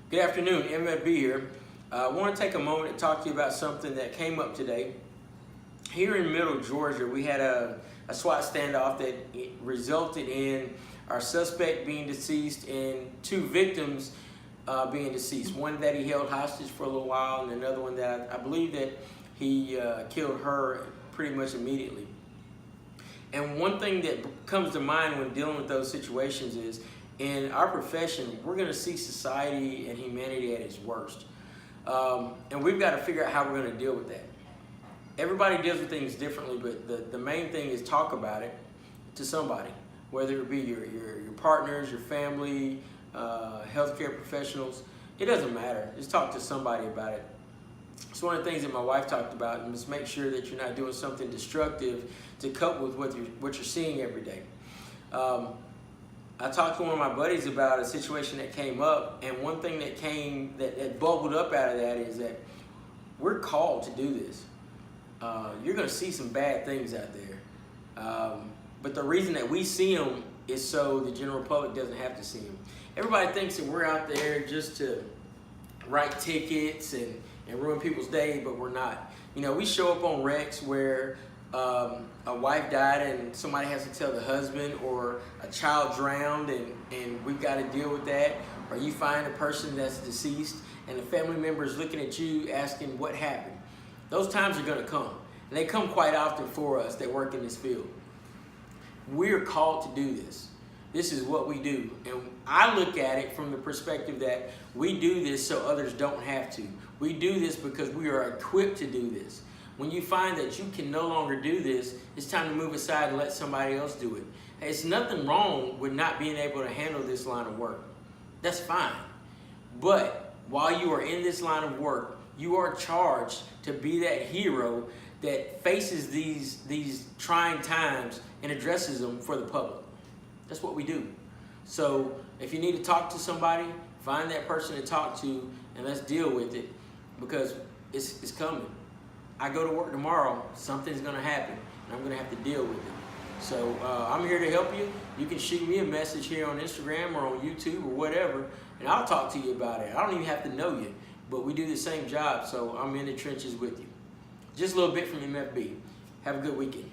Good afternoon, MFB here. I want to take a moment to talk to you about something that came up today. Here in Middle Georgia, we had a SWAT standoff that resulted in our suspect being deceased and two victims being deceased. One that he held hostage for a little while, and another one that I believe that he killed her pretty much immediately. And one thing that comes to mind when dealing with those situations is, in our profession, we're going to see society and humanity at its worst. And we've got to figure out how we're going to deal with that. Everybody deals with things differently, but the main thing is talk about it to somebody, whether it be your partners, your family, healthcare professionals. It doesn't matter. Just talk to somebody about it. It's one of the things that my wife talked about, and just make sure that you're not doing something destructive to cope with what you're seeing every day. I talked to one of my buddies about a situation that came up, and one thing that bubbled up out of that is that we're called to do this. You're going to see some bad things out there, but the reason that we see them is so the general public doesn't have to see them. Everybody thinks that we're out there just to write tickets and ruin people's day, but we're not. You know, we show up on wrecks where a wife died and somebody has to tell the husband, or a child drowned and we've got to deal with that, or you find a person that's deceased and the family member is looking at you asking what happened. Those times are going to come, and they come quite often for us that work in this field. We're called to do this. This is what we do, and I look at it from the perspective that we do this so others don't have to. We do this because we are equipped to do this. When you find that you can no longer do this, it's time to move aside and let somebody else do it. It's nothing wrong with not being able to handle this line of work. That's fine. But while you are in this line of work, you are charged to be that hero that faces these trying times and addresses them for the public. That's what we do. So if you need to talk to somebody, find that person to talk to, and let's deal with it, because it's coming. I go to work tomorrow, something's going to happen, and I'm going to have to deal with it. So I'm here to help you. You can shoot me a message here on Instagram or on YouTube or whatever, and I'll talk to you about it. I don't even have to know you, but we do the same job, so I'm in the trenches with you. Just a little bit from MFB. Have a good weekend.